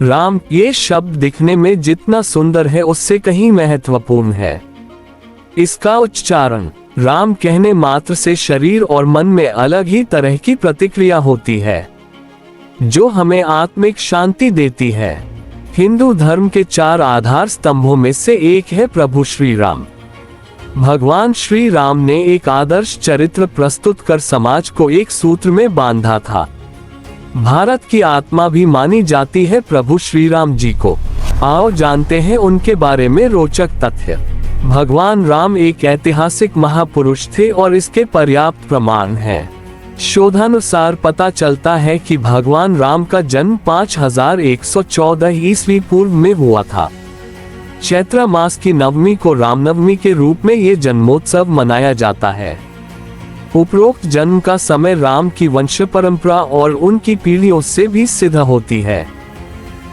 राम ये शब्द दिखने में जितना सुंदर है उससे कहीं महत्वपूर्ण है। इसका उच्चारण राम कहने मात्र से शरीर और मन में अलग ही तरह की प्रतिक्रिया होती है, जो हमें आत्मिक शांति देती है। हिंदू धर्म के 4 आधार स्तंभों में से एक है प्रभु श्री राम। भगवान श्री राम ने एक आदर्श चरित्र प्रस्तुत कर समाज को एक सूत्र में बांधा था। भारत की आत्मा भी मानी जाती है प्रभु श्री राम जी को। आओ जानते हैं उनके बारे में रोचक तथ्य। भगवान राम एक ऐतिहासिक महापुरुष थे और इसके पर्याप्त प्रमाण हैं। शोधानुसार पता चलता है कि भगवान राम का जन्म 5114 ईस्वी पूर्व में हुआ था। चैत्र मास की नवमी को रामनवमी के रूप में ये जन्मोत्सव मनाया जाता है। उपरोक्त जन्म का समय राम की वंश परंपरा और उनकी पीढ़ियों से भी सिद्ध होती है।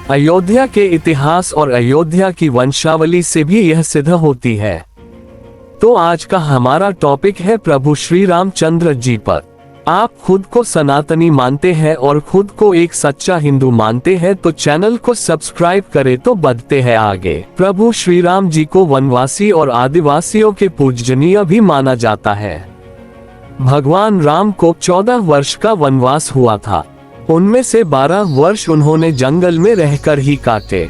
अयोध्या के इतिहास और अयोध्या की वंशावली से भी यह सिद्ध होती है। तो आज का हमारा टॉपिक है प्रभु श्री रामचंद्र जी पर। आप खुद को सनातनी मानते हैं और खुद को एक सच्चा हिंदू मानते हैं तो चैनल को सब्सक्राइब करें। तो बढ़ते हैं आगे। प्रभु श्री राम जी को वनवासी और आदिवासियों के पूजनीय भी माना जाता है। भगवान राम को 14 वर्ष का वनवास हुआ था। उनमें से 12 वर्ष उन्होंने जंगल में रहकर ही काटे।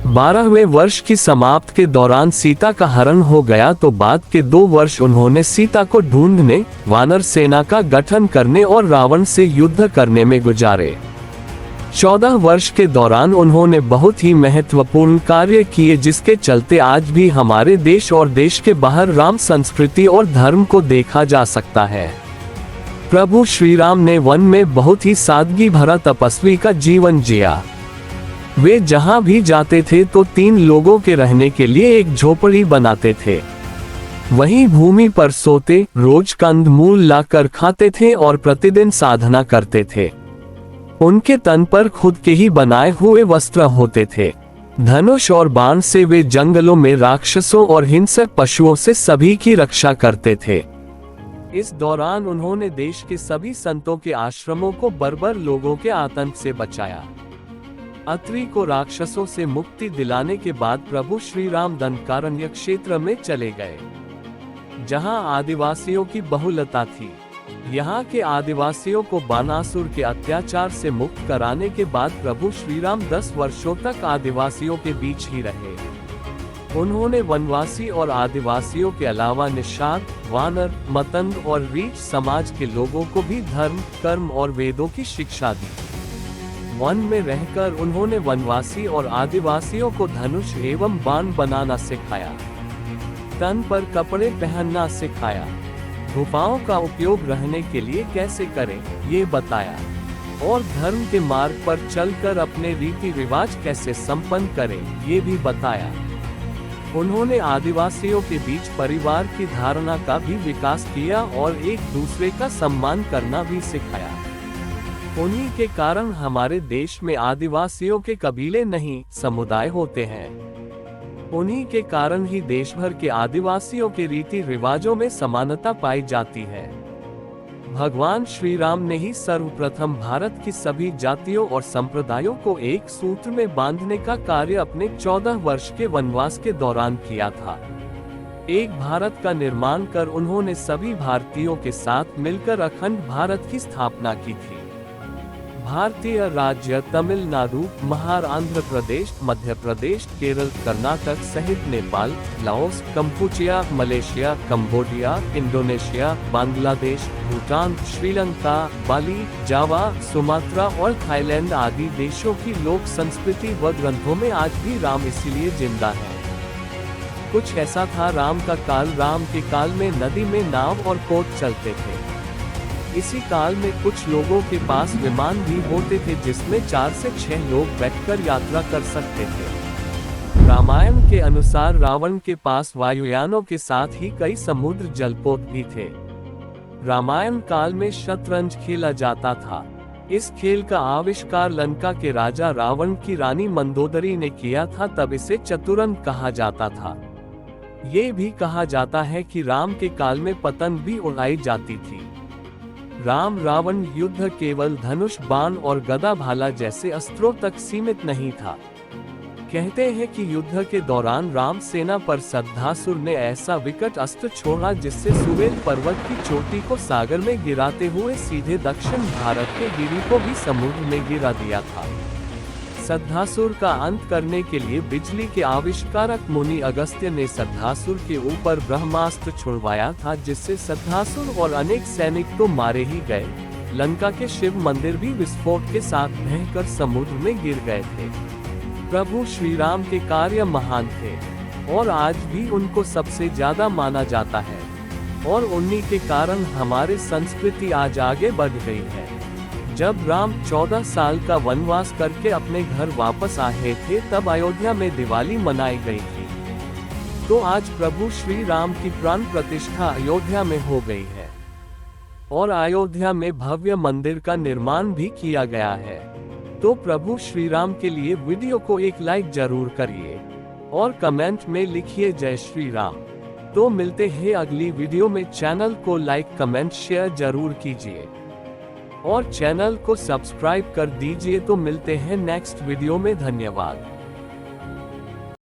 12वें वर्ष की समाप्ति के दौरान सीता का हरण हो गया तो बाद के 2 वर्ष उन्होंने सीता को ढूंढने, वानर सेना का गठन करने और रावण से युद्ध करने में गुजारे। 14 वर्ष के दौरान उन्होंने बहुत ही महत्वपूर्ण कार्य किए, जिसके चलते आज भी हमारे देश और देश के बाहर राम संस्कृति और धर्म को देखा जा सकता है। प्रभु श्री राम ने वन में बहुत ही सादगी भरा तपस्वी का जीवन जिया। वे जहां भी जाते थे तो 3 लोगों के रहने के लिए एक झोपड़ी बनाते थे। वहीं भूमि पर सोते, रोज कंदमूल लाकर खाते थे और प्रतिदिन साधना करते थे। उनके तन पर खुद के ही बनाए हुए वस्त्र होते थे। धनुष और बाण से वे जंगलों में राक्षसों और हिंसक पशुओं से सभी की रक्षा करते थे। इस दौरान उन्होंने देश के सभी संतों के आश्रमों को बर्बर लोगों के आतंक से बचाया। अत्रि को राक्षसों से मुक्ति दिलाने के बाद प्रभु श्री राम दंडकारण्य क्षेत्र में चले गए, जहां आदिवासियों की बहुलता थी। यहाँ के आदिवासियों को बानासुर के अत्याचार से मुक्त कराने के बाद प्रभु श्री राम 10 वर्षों तक आदिवासियों के बीच ही रहे। उन्होंने वनवासी और आदिवासियों के अलावा निषाद, वानर, मतंग और रीछ समाज के लोगों को भी धर्म, कर्म और वेदों की शिक्षा दी। वन में रहकर उन्होंने वनवासी और आदिवासियों को धनुष एवं बाण बनाना सिखाया, तन पर कपड़े पहनना सिखाया, गुफाओं का उपयोग रहने के लिए कैसे करें ये बताया, और धर्म के मार्ग पर चलकर अपने रीति रिवाज कैसे संपन्न करें ये भी बताया। उन्होंने आदिवासियों के बीच परिवार की धारणा का भी विकास किया और एक दूसरे का सम्मान करना भी सिखाया। उन्हीं के कारण हमारे देश में आदिवासियों के कबीले नहीं, समुदाय होते हैं। उन्हीं के कारण ही देश भर के आदिवासियों के रीति रिवाजों में समानता पाई जाती है। भगवान श्री राम ने ही सर्वप्रथम भारत की सभी जातियों और संप्रदायों को एक सूत्र में बांधने का कार्य अपने 14 वर्ष के वनवास के दौरान किया था। एक भारत का निर्माण कर उन्होंने सभी भारतीयों के साथ मिलकर अखंड भारत की स्थापना की थी। भारतीय राज्य तमिलनाडु, आंध्र प्रदेश, मध्य प्रदेश, केरल, कर्नाटक सहित Nepal, Laos, Kampuchea, Malaysia, Cambodia, Indonesia, Bangladesh, Bhutan, Sri Lanka, Bali, Java, Sumatra और थाईलैंड आदि देशों की लोक संस्कृति व ग्रंथों में आज भी राम इसीलिए जिंदा है। कुछ ऐसा था राम का काल। राम के काल में नदी में नाव और पोत चलते थे। इसी काल में कुछ लोगों के पास विमान भी होते थे जिसमें 4 से 6 लोग बैठकर यात्रा कर सकते थे। रामायण के अनुसार रावण के पास वायुयानों के साथ ही कई समुद्र जलपोत भी थे। रामायण काल में शतरंज खेला जाता था। इस खेल का आविष्कार लंका के राजा रावण की रानी मंदोदरी ने किया था, तब इसे चतुरंग कहा जाता था। ये भी कहा जाता है कि राम के काल में पतंग भी उड़ाई जाती थी। राम रावण युद्ध केवल धनुष बाण और गदा भाला जैसे अस्त्रों तक सीमित नहीं था। कहते हैं कि युद्ध के दौरान राम सेना पर सद्धासुर ने ऐसा विकट अस्त्र छोड़ा जिससे सुवेल पर्वत की चोटी को सागर में गिराते हुए सीधे दक्षिण भारत के गिरी को भी समुद्र में गिरा दिया था। सद्धासुर का अंत करने के लिए बिजली के आविष्कारक मुनि अगस्त्य ने सद्धासुर के ऊपर ब्रह्मास्त्र छुड़वाया था, जिससे सद्धासुर और अनेक सैनिक तो मारे ही गए, लंका के शिव मंदिर भी विस्फोट के साथ बहकर समुद्र में गिर गए थे। प्रभु श्री राम के कार्य महान थे और आज भी उनको सबसे ज्यादा माना जाता है, और उन्हीं के कारण हमारी संस्कृति आज आगे बढ़ गई है। जब राम 14 साल का वनवास करके अपने घर वापस आए थे, तब अयोध्या में दिवाली मनाई गई थी। तो आज प्रभु श्री राम की प्राण प्रतिष्ठा अयोध्या में हो गई है और अयोध्या में भव्य मंदिर का निर्माण भी किया गया है। तो प्रभु श्री राम के लिए वीडियो को एक लाइक जरूर करिए और कमेंट में लिखिए जय श्री राम। तो मिलते हैं अगली वीडियो में। चैनल को लाइक कमेंट शेयर जरूर कीजिए और चैनल को सब्सक्राइब कर दीजिए। तो मिलते हैं नेक्स्ट वीडियो में। धन्यवाद।